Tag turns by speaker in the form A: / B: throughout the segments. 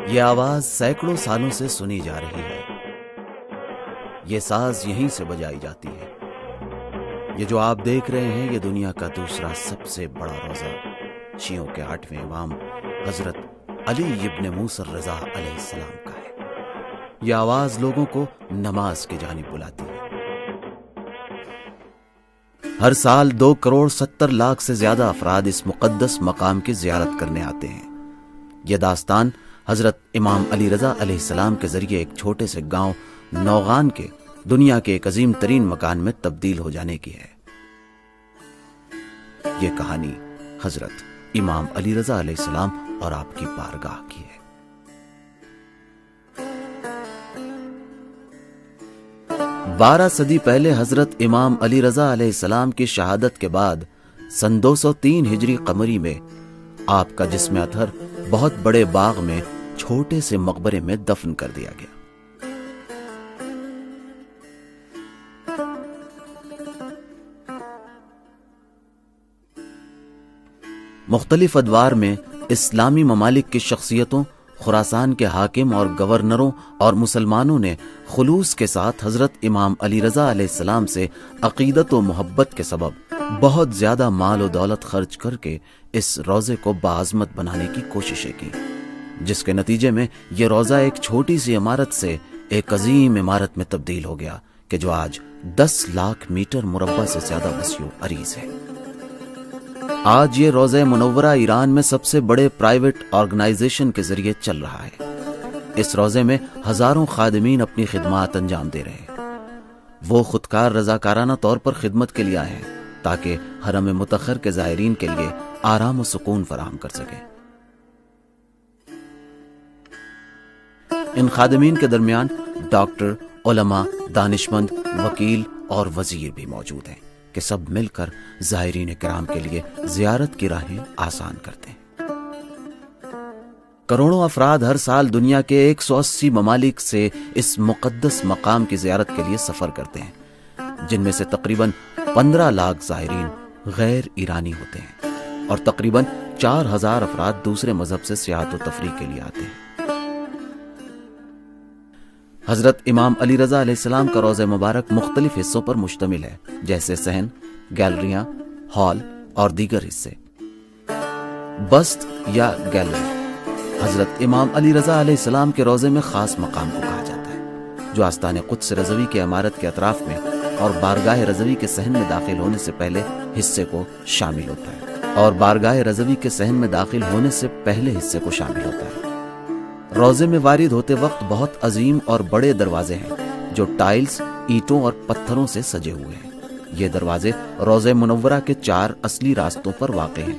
A: یہ آواز سینکڑوں سالوں سے سنی جا رہی ہے. یہ ساز یہیں سے بجائی جاتی ہے. یہ جو آپ دیکھ رہے ہیں یہ دنیا کا دوسرا سب سے بڑا روزہ شیعوں کے 8ویں امام حضرت علی ابن موسیٰ الرضا علیہ السلام کا ہے. یہ آواز لوگوں کو نماز کی جانب بلاتی ہے. ہر سال 2 کروڑ 70 لاکھ سے زیادہ افراد اس مقدس مقام کی زیارت کرنے آتے ہیں. یہ داستان حضرت امام علی رضا علیہ السلام کے ذریعے ایک چھوٹے سے گاؤں نوغان کے دنیا کے ایک عظیم ترین مکان میں تبدیل ہو جانے کی ہے. یہ کہانی حضرت امام علی رضا علیہ السلام اور آپ کی بارگاہ کی ہے. بارہ صدی پہلے حضرت امام علی رضا علیہ السلام کی شہادت کے بعد سن 203 ہجری قمری میں آپ کا جسم اطہر بہت بڑے باغ میں چھوٹے سے مقبرے میں دفن کر دیا گیا. مختلف ادوار میں اسلامی ممالک کی شخصیتوں، خراسان کے حاکم اور گورنروں اور مسلمانوں نے خلوص کے ساتھ حضرت امام علی رضا علیہ السلام سے عقیدت و محبت کے سبب بہت زیادہ مال و دولت خرچ کر کے اس روضے کو باعظمت بنانے کی کوششیں کی، جس کے نتیجے میں یہ روضہ ایک چھوٹی سی عمارت سے ایک عظیم عمارت میں تبدیل ہو گیا کہ جو آج 10 لاکھ میٹر مربع سے زیادہ وسیع و عریض ہے. آج یہ روضہ منورہ ایران میں سب سے بڑے پرائیویٹ آرگنائزیشن کے ذریعے چل رہا ہے. اس روضے میں ہزاروں خادمین اپنی خدمات انجام دے رہے ہیں. وہ خودکار رضاکارانہ طور پر خدمت کے لیے آئے ہیں تاکہ حرم مطہر کے زائرین کے لیے آرام و سکون فراہم کر سکیں. ان خادمین کے درمیان ڈاکٹر، علماء، دانشمند، وکیل اور وزیر بھی موجود ہیں کہ سب مل کر زائرین کرام کے لیے زیارت کی راہیں آسان کرتے ہیں. کروڑوں افراد ہر سال دنیا کے 180 ممالک سے اس مقدس مقام کی زیارت کے لیے سفر کرتے ہیں، جن میں سے تقریباً 15 لاکھ زائرین غیر ایرانی ہوتے ہیں اور تقریباً 4000 افراد دوسرے مذہب سے سیاحت و تفریح کے لیے آتے ہیں. حضرت امام علی رضا علیہ السلام کا روضہ مبارک مختلف حصوں پر مشتمل ہے، جیسے صحن، گیلریاں، ہال اور دیگر حصے. بست یا گیلری حضرت امام علی رضا علیہ السلام کے روضے میں خاص مقام کو کہا جاتا ہے، جو آستان قدس رضوی کے عمارت کے اطراف میں اور بارگاہ رضوی کے صحن میں داخل ہونے سے پہلے حصے کو شامل ہوتا ہے اور بارگاہ رضوی کے صحن میں داخل ہونے سے پہلے حصے کو شامل ہوتا ہے. روضے میں وارد ہوتے وقت بہت عظیم اور بڑے دروازے ہیں جو ٹائلز، اینٹوں اور پتھروں سے سجے ہوئے ہیں. یہ دروازے روضہ منورہ کے 4 اصلی راستوں پر واقع ہیں.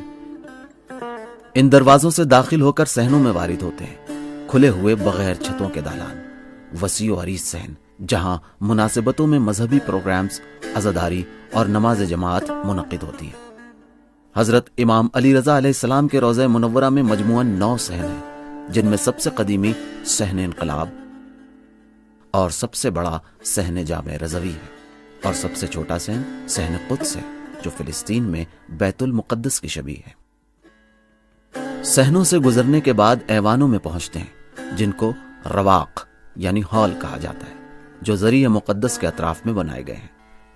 A: ان دروازوں سے داخل ہو کر صحنوں میں وارد ہوتے ہیں کھلے ہوئے بغیر چھتوں کے دالان، وسیع و عریض صحن جہاں مناسبتوں میں مذہبی پروگرامز، عزاداری اور نماز جماعت منعقد ہوتی ہے. حضرت امام علی رضا علیہ السلام کے روضہ منورہ میں مجموعاً 9 صحن ہیں، جن میں سب سے قدیمی صحن انقلاب اور سب سے بڑا صحن جامع رضوی ہے اور سب سے چھوٹا صحن قدس ہے جو فلسطین میں بیت المقدس کی شبیہ ہے. صحنوں سے گزرنے کے بعد ایوانوں میں پہنچتے ہیں جن کو رواق یعنی ہال کہا جاتا ہے، جو ذریعہ مقدس کے اطراف میں بنائے گئے ہیں.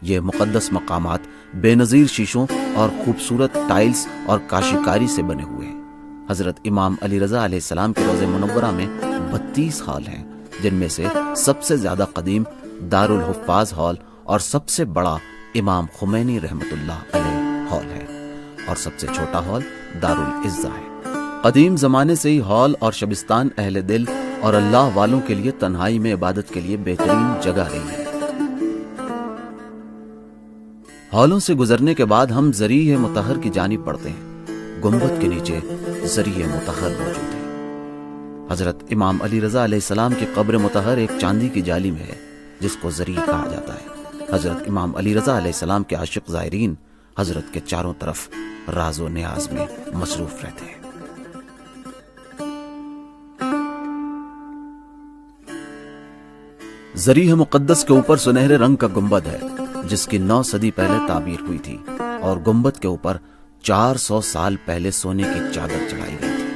A: یہ مقدس مقامات بے نظیر شیشوں اور خوبصورت ٹائلز اور کاشیکاری سے بنے ہوئے ہیں. حضرت امام علی رضا علیہ السلام کے روضہ منورہ میں 32 ہال ہیں، جن میں سے سب سے زیادہ قدیم دارالحفاظ ہال اور سب سے بڑا امام خمینی رحمت اللہ علیہ ہال ہے اور سب سے چھوٹا ہال دارالعزہ ہے. قدیم زمانے سے ہی ہال اور شبستان اہل دل اور اللہ والوں کے لیے تنہائی میں عبادت کے لیے بہترین جگہ رہی ہے. ہالوں سے گزرنے کے بعد ہم ذریعہ مطہر کی جانب بڑھتے ہیں. گنبد کے نیچے ذریعہ مطہر موجود ہے. حضرت امام علی رضا علیہ السلام کی قبر مطہر ایک چاندی کی جالی میں ہے جس کو ذریعہ کہا جاتا ہے. حضرت امام علی رضا علیہ السلام کے عاشق زائرین حضرت کے چاروں طرف راز و نیاز میں مصروف رہتے ہیں۔ ضریح مقدس کے اوپر سنہرے رنگ کا گنبد ہے جس کی 9 صدی پہلے تعمیر ہوئی تھی، اور گنبد کے اوپر 400 سال پہلے سونے کی چادر چڑھائی گئی تھی۔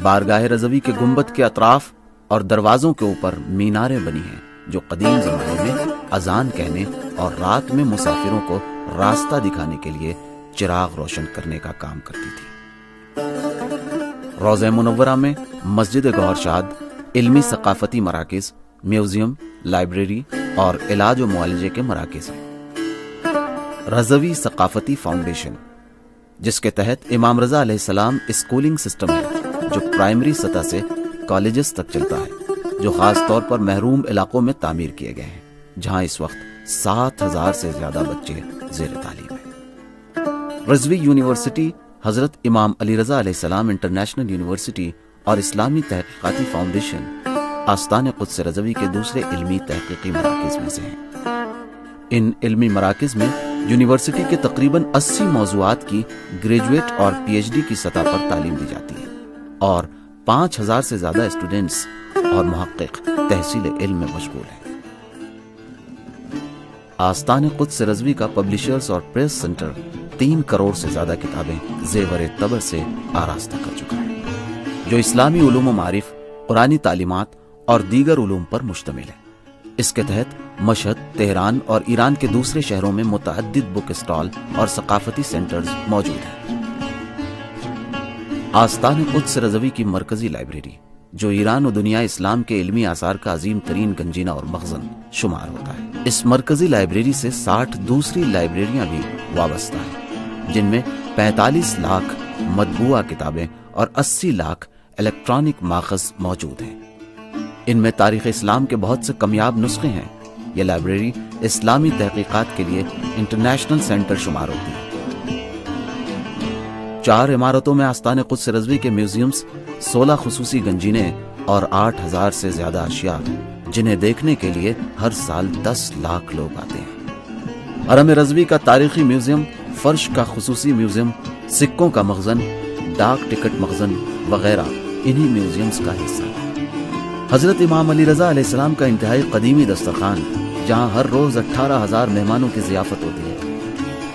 A: بارگاہ رضوی کے گنبد کے اطراف اور دروازوں کے اوپر میناریں بنی ہیں جو قدیم زمانے میں اذان کہنے اور رات میں مسافروں کو راستہ دکھانے کے لیے چراغ روشن کرنے کا کام کرتی تھی۔ روضہ منورہ میں مسجد گوہر شاد علمی ثقافتی مراکز، میوزیم، لائبریری اور علاج و معالجے کے مراکز ہیں۔ رضوی ثقافتی فاؤنڈیشن، جس کے تحت امام رضا علیہ السلام اسکولنگ سسٹم ہے جو پرائمری سطح سے کالجز تک چلتا ہے، جو خاص طور پر محروم علاقوں میں تعمیر کیے گئے ہیں، جہاں اس وقت 7000 سے زیادہ بچے زیر تعلیم ہیں۔ رضوی یونیورسٹی حضرت امام علی رضا علیہ السلام انٹرنیشنل یونیورسٹی اور اسلامی تحقیقاتی فاؤنڈیشن آستان قدس رضوی کے دوسرے علمی تحقیقی مراکز میں سے ہیں۔ ان علمی مراکز میں یونیورسٹی کے تقریباً 80 موضوعات کی گریجویٹ اور پی ایچ ڈی کی سطح پر تعلیم دی جاتی ہے، اور 5000 سے زیادہ اسٹوڈنٹس اور محقق تحصیل علم میں مشغول ہیں۔ آستان قدس رضوی کا پبلشرز اور پریس سینٹر 3 کروڑ سے زیادہ کتابیں زیور طبع سے آراستہ کر چکا ہے، جو اسلامی علوم و معارف، قرآنی تعلیمات اور دیگر علوم پر مشتمل ہے۔ اس کے تحت مشہد، تہران اور ایران کے دوسرے شہروں میں متعدد بک اسٹال اور ثقافتی سینٹرز موجود ہیں۔ آستان قدس رضوی کی مرکزی لائبریری، جو ایران و دنیا اسلام کے علمی آثار کا عظیم ترین گنجینہ اور مخزن شمار ہوتا ہے۔ اس مرکزی لائبریری سے 60 دوسری لائبریریاں بھی وابستہ ہیں، جن میں 45 لاکھ مطبوعہ کتابیں اور 80 لاکھ الیکٹرانک ماخذ موجود ہیں۔ ان میں تاریخ اسلام کے بہت سے کمیاب نسخے ہیں۔ یہ لائبریری اسلامی تحقیقات کے لیے انٹرنیشنل سینٹر شمار ہوتی ہے۔ 4 عمارتوں میں آستان قدس رضوی کے میوزیمز، 16 خصوصی گنجینے اور 8000 سے زیادہ اشیاء، جنہیں دیکھنے کے لیے ہر سال 10 لاکھ لوگ آتے ہیں۔ حرم رضوی کا تاریخی میوزیم، فرش کا خصوصی میوزیم، سکوں کا مخزن، ڈاک ٹکٹ مخزن وغیرہ انہی میوزیمز کا حصہ ہے۔ حضرت امام علی رضا علیہ السلام کا انتہائی قدیمی دسترخوان، جہاں ہر روز 18000 مہمانوں کی ضیافت ہوتی ہے،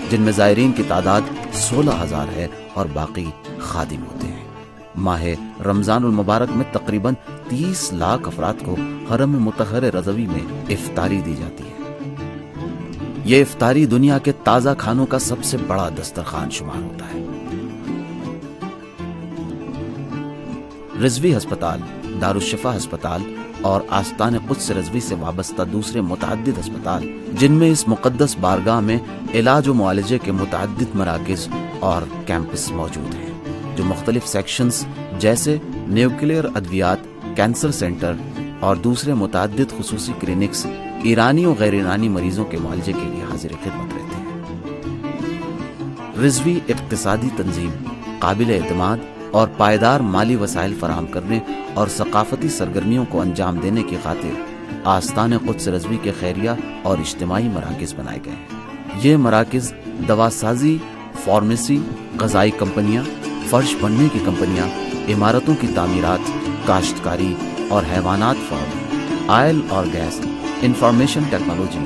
A: جن میں زائرین کی تعداد 16000 ہے اور باقی خادم ہوتے ہیں۔ ماہ رمضان المبارک میں تقریباً 30 لاکھ افراد کو حرم مطہر رضوی میں افطاری دی جاتی ہے۔ یہ افطاری دنیا کے تازہ کھانوں کا سب سے بڑا دسترخوان شمار ہوتا ہے۔ رضوی ہسپتال، دارالشفا ہسپتال اور آستان قدس رضوی سے وابستہ دوسرے متعدد ہسپتال، جن میں اس مقدس بارگاہ میں علاج و معالجے کے متعدد مراکز اور کیمپس موجود ہیں، جو مختلف سیکشنز جیسے نیوکلیئر ادویات، کینسر سینٹر اور دوسرے متعدد خصوصی کلینکس ایرانی و غیر ایرانی مریضوں کے معالجے کے لیے حاضر خدمت رہتے ہیں۔ رضوی اقتصادی تنظیم، قابل اعتماد اور پائیدار مالی وسائل فراہم کرنے اور ثقافتی سرگرمیوں کو انجام دینے کی خاطر آستان قدس رضوی کے خیریہ اور اجتماعی مراکز بنائے گئے ہیں۔ یہ مراکز دوا سازی، فارمیسی، غذائی کمپنیاں، فرش بننے کی کمپنیاں، عمارتوں کی تعمیرات، کاشتکاری اور حیوانات فارم، آئل اور گیس، انفارمیشن ٹیکنالوجی،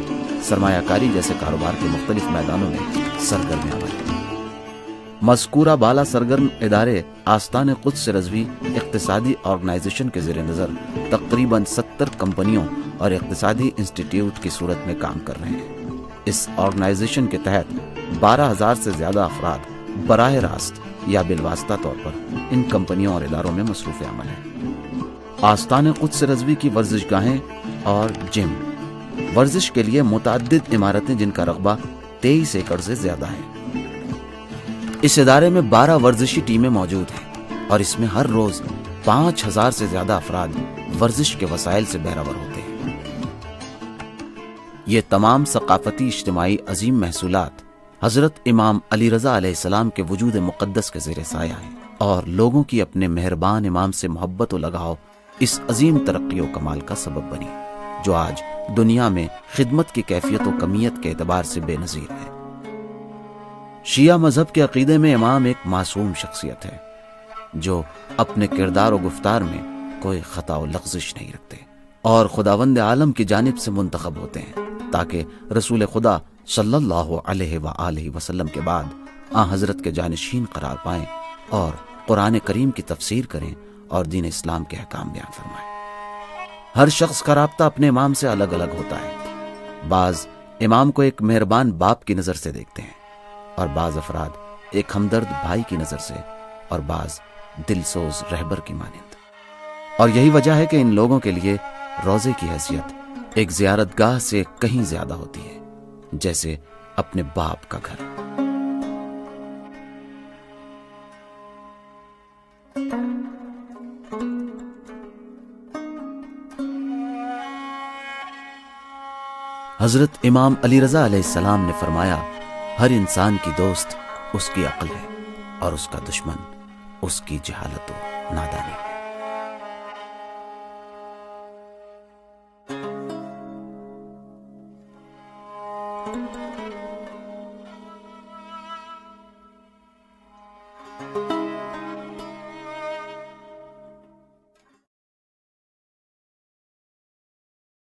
A: سرمایہ کاری جیسے کاروبار کے مختلف میدانوں میں سرگرمیاں بنائیں۔ مذکورہ بالا سرگرم ادارے آستان قدس رضوی اقتصادی آرگنائزیشن کے زیر نظر تقریباً 70 کمپنیوں اور اقتصادی انسٹیٹیوٹ کی صورت میں کام کر رہے ہیں۔ اس آرگنائزیشن کے تحت 12000 سے زیادہ افراد براہ راست یا بالواسطہ طور پر ان کمپنیوں اور اداروں میں مصروف عمل ہیں۔ آستان قدس رضوی کی ورزش گاہیں اور جم، ورزش کے لیے متعدد عمارتیں جن کا رقبہ 23 ایکڑ سے زیادہ ہے۔ اس ادارے میں 12 ورزشی ٹیمیں موجود ہیں اور اس میں ہر روز 5000 سے زیادہ افراد ورزش کے وسائل سے بہرور ہوتے ہیں۔ یہ تمام ثقافتی اجتماعی عظیم محصولات حضرت امام علی رضا علیہ السلام کے وجود مقدس کے زیر سایہ ہیں، اور لوگوں کی اپنے مہربان امام سے محبت و لگاؤ اس عظیم ترقی و کمال کا سبب بنی، جو آج دنیا میں خدمت کی کیفیت و کمیت کے اعتبار سے بے نظیر ہے۔ شیعہ مذہب کے عقیدے میں امام ایک معصوم شخصیت ہے جو اپنے کردار و گفتار میں کوئی خطا و لغزش نہیں رکھتے اور خداوند عالم کی جانب سے منتخب ہوتے ہیں تاکہ رسول خدا صلی اللہ علیہ وآلہ وسلم کے بعد حضرت کے جانشین قرار پائیں اور قرآن کریم کی تفسیر کریں اور دین اسلام کے احکام بیان فرمائیں۔ ہر شخص کا رابطہ اپنے امام سے الگ الگ ہوتا ہے۔ بعض امام کو ایک مہربان باپ کی نظر سے دیکھتے ہیں اور بعض افراد ایک ہمدرد بھائی کی نظر سے اور بعض دلسوز رہبر کی مانند۔ اور یہی وجہ ہے کہ ان لوگوں کے لیے روزے کی حیثیت ایک زیارت گاہ سے کہیں زیادہ ہوتی ہے، جیسے اپنے باپ کا گھر۔ حضرت امام علی رضا علیہ السلام نے فرمایا، ہر انسان کی دوست اس کی عقل ہے اور اس کا دشمن اس کی جہالت و نادانی ہے۔